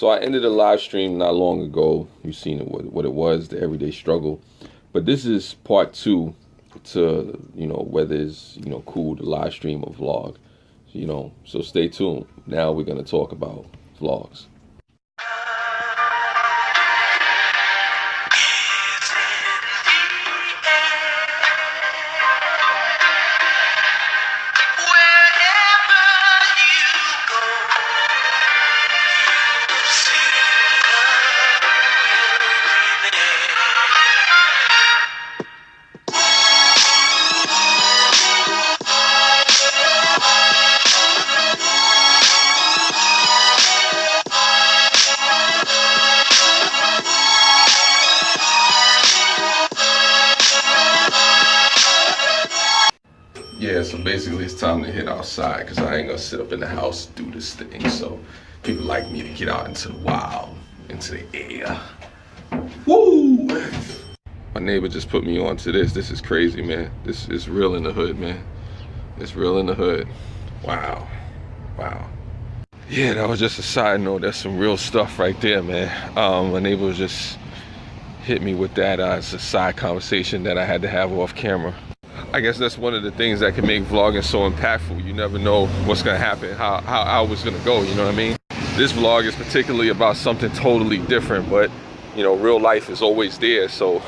So I ended a live stream not long ago. You've seen it, what it was, the everyday struggle. But this is part two to, whether it's, cool to live stream or vlog. So stay tuned. Now we're going to talk about vlogs. Yeah, so basically it's time to hit outside because I ain't gonna sit up in the house and do this thing. So people like me to get out into the wild, into the air. Woo! My neighbor just put me onto this. This is crazy, man. This is real in the hood, man. It's real in the hood. Wow. Wow. Yeah, that was just a side note. That's some real stuff right there, man. My neighbor just hit me with that. It's a side conversation that I had to have off camera. I guess that's one of the things that can make vlogging so impactful. You never know what's gonna happen, how it's gonna go, you know what I mean? This vlog is particularly about something totally different, but real life is always there. So,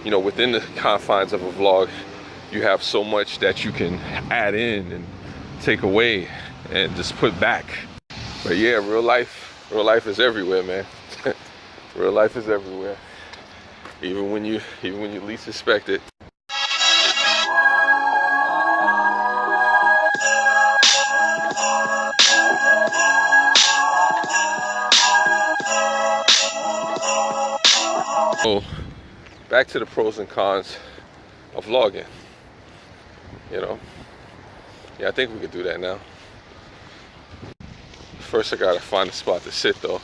within the confines of a vlog, you have so much that you can add in and take away and just put back. But yeah, real life is everywhere, man. Real life is everywhere. Even when you least expect it. So, back to the pros and cons of vlogging. Yeah, I think we could do that now. First, I gotta find a spot to sit, though.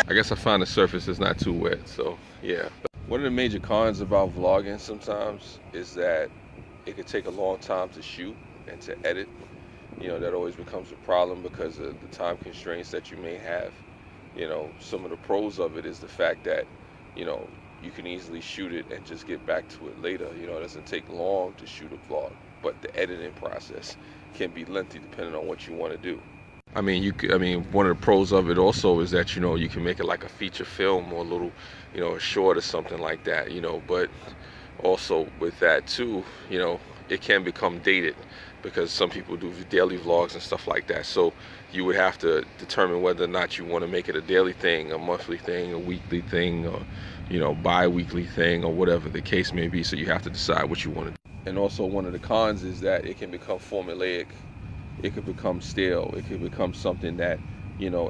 I guess I found the surface is not too wet, so yeah. One of the major cons about vlogging sometimes is that it could take a long time to shoot and to edit. That always becomes a problem because of the time constraints that you may have. Some of the pros of it is the fact that, you can easily shoot it and just get back to it later. It doesn't take long to shoot a vlog, but the editing process can be lengthy depending on what you want to do. I mean, one of the pros of it also is that, you can make it like a feature film or a little, a short or something like that, but also with that too, it can become dated because some people do daily vlogs and stuff like that. So you would have to determine whether or not you want to make it a daily thing, a monthly thing, a weekly thing, or, bi-weekly thing, or whatever the case may be. So you have to decide what you want to do. And also one of the cons is that it can become formulaic. It could become stale. It could become something that,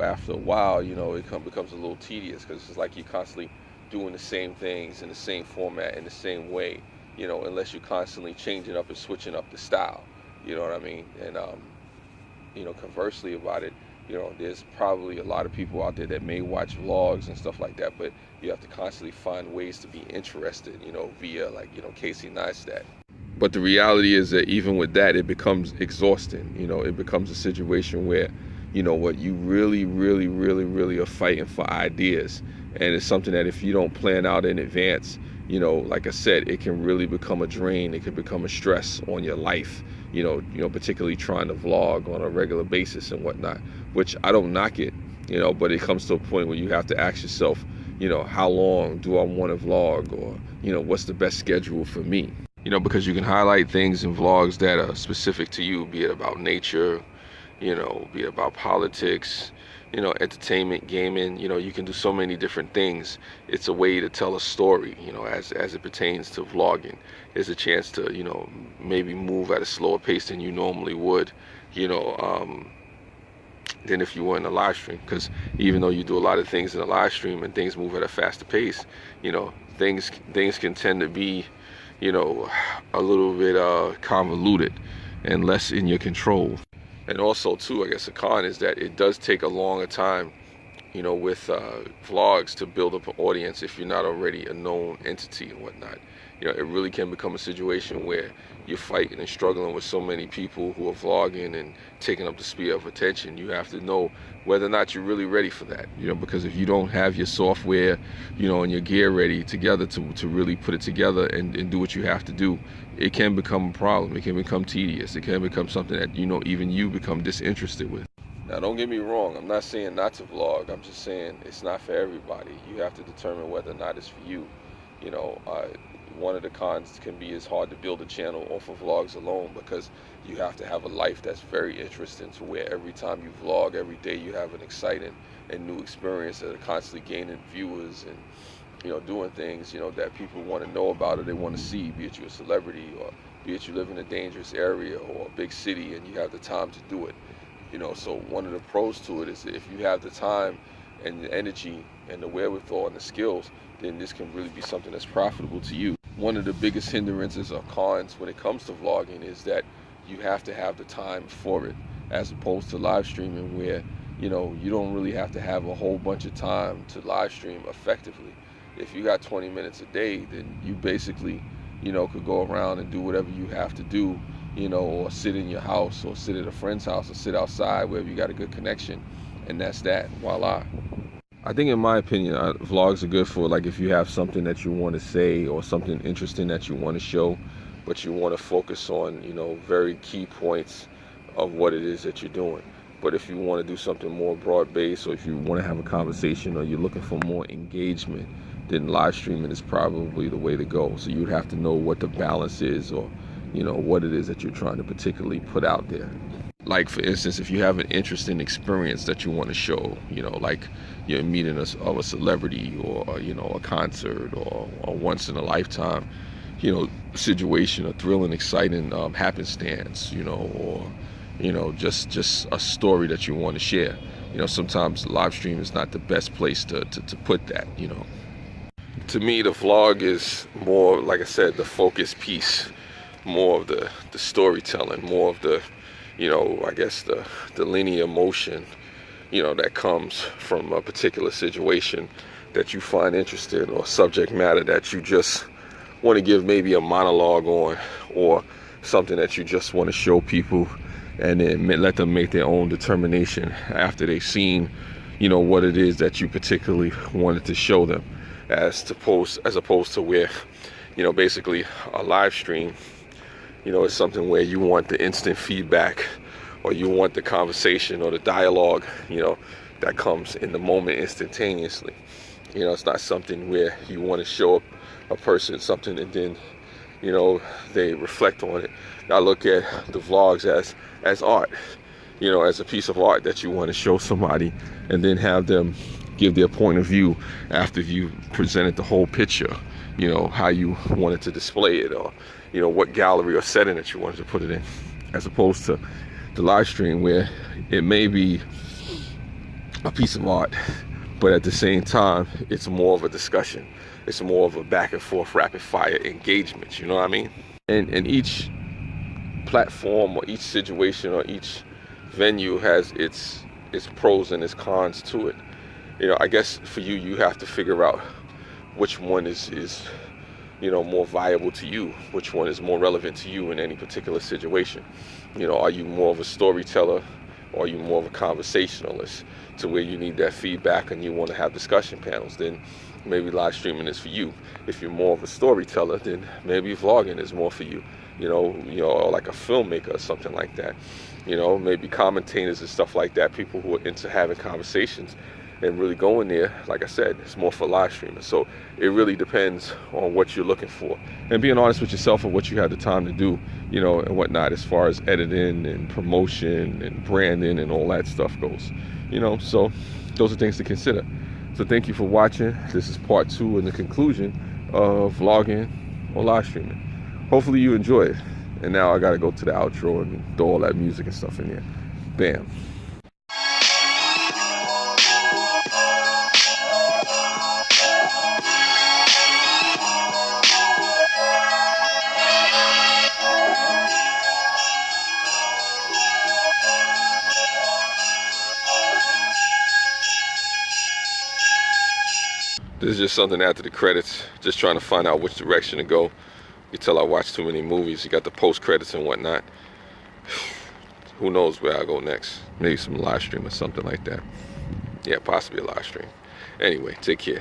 after a while, it becomes a little tedious because it's like you're constantly doing the same things in the same format in the same way, unless you're constantly changing up and switching up the style. You know what I mean? And, conversely about it, there's probably a lot of people out there that may watch vlogs and stuff like that, but you have to constantly find ways to be interested, via Casey Neistat. But the reality is that even with that, it becomes exhausting. It becomes a situation where, you really are fighting for ideas. And it's something that if you don't plan out in advance, like I said, it can really become a drain. It can become a stress on your life, particularly trying to vlog on a regular basis and whatnot, which I don't knock it, but it comes to a point where you have to ask yourself, how long do I want to vlog, or, what's the best schedule for me? Because you can highlight things in vlogs that are specific to you, be it about nature, be it about politics, entertainment, gaming. You can do so many different things. It's a way to tell a story, as it pertains to vlogging. It's a chance to, maybe move at a slower pace than you normally would, than if you were in a live stream. Because even though you do a lot of things in a live stream and things move at a faster pace, things can tend to be, a little bit convoluted and less in your control. And also too, I guess a con is that it does take a longer time, with vlogs to build up an audience if you're not already a known entity and whatnot. It really can become a situation where you're fighting and struggling with so many people who are vlogging and taking up the spear of attention. You have to know whether or not you're really ready for that, because if you don't have your software, and your gear ready together to really put it together and do what you have to do, it can become a problem. It can become tedious. It can become something that, even you become disinterested with. Now, don't get me wrong. I'm not saying not to vlog. I'm just saying it's not for everybody. You have to determine whether or not it's for you. You know, uh, One of the cons can be it's hard to build a channel off of vlogs alone, because you have to have a life that's very interesting, to where every time you vlog, every day you have an exciting and new experience that are constantly gaining viewers and, doing things, that people want to know about or they want to see, be it you're a celebrity or be it you live in a dangerous area or a big city and you have the time to do it. So one of the pros to it is if you have the time and the energy and the wherewithal and the skills, then this can really be something that's profitable to you. One of the biggest hindrances or cons when it comes to vlogging is that you have to have the time for it, as opposed to live streaming, where you don't really have to have a whole bunch of time to live stream effectively. If you got 20 minutes a day, then you basically could go around and do whatever you have to do, or sit in your house or sit at a friend's house or sit outside wherever you got a good connection, and that's that. Voila. I think, in my opinion, vlogs are good for, like, if you have something that you want to say or something interesting that you want to show, but you want to focus on, very key points of what it is that you're doing. But if you want to do something more broad-based, or if you want to have a conversation, or you're looking for more engagement, then live streaming is probably the way to go. So you'd have to know what the balance is, or what it is that you're trying to particularly put out there. Like, for instance, if you have an interesting experience that you want to show, like you're meeting of a celebrity, or a concert, or a once in a lifetime situation, a thrilling, exciting happenstance, or just a story that you want to share. Sometimes live stream is not the best place to put that. To me, the vlog is more, like I said, the focus piece, more of the storytelling, more of the, I guess the linear motion, that comes from a particular situation that you find interesting, or subject matter that you just want to give maybe a monologue on, or something that you just want to show people, and then let them make their own determination after they've seen, what it is that you particularly wanted to show them, as opposed to where, basically a live stream, is something where you want the instant feedback, or you want the conversation or the dialogue, that comes in the moment instantaneously. It's not something where you want to show a person something and then, they reflect on it. I look at the vlogs as art, as a piece of art that you want to show somebody, and then have them give their point of view after you presented the whole picture, how you wanted to display it, or what gallery or setting that you wanted to put it in, as opposed to the live stream, where it may be a piece of art, but at the same time it's more of a discussion. It's more of a back and forth rapid fire engagement, you know what I mean? And each platform, or each situation, or each venue has its pros and its cons to it. I guess for you, you have to figure out which one is more viable to you, which one is more relevant to you in any particular situation. Are you more of a storyteller, or are you more of a conversationalist, to where you need that feedback and you want to have discussion panels? Then maybe live streaming is for you. If you're more of a storyteller, then maybe vlogging is more for you. Or like a filmmaker or something like that. Maybe commentators and stuff like that, people who are into having conversations and really going there. Like I said, it's more for live streaming. So it really depends on what you're looking for, and being honest with yourself of what you have the time to do, and whatnot, as far as editing and promotion and branding and all that stuff goes. So those are things to consider. So thank you for watching. This is part 2 and the conclusion of vlogging or live streaming. Hopefully you enjoy it. And now I gotta go to the outro and throw all that music and stuff in there. Bam. This is just something after the credits, just trying to find out which direction to go. You tell I watch too many movies. You got the post credits and whatnot. Who knows where I go next? Maybe some live stream or something like that. Yeah, possibly a live stream. Anyway, take care.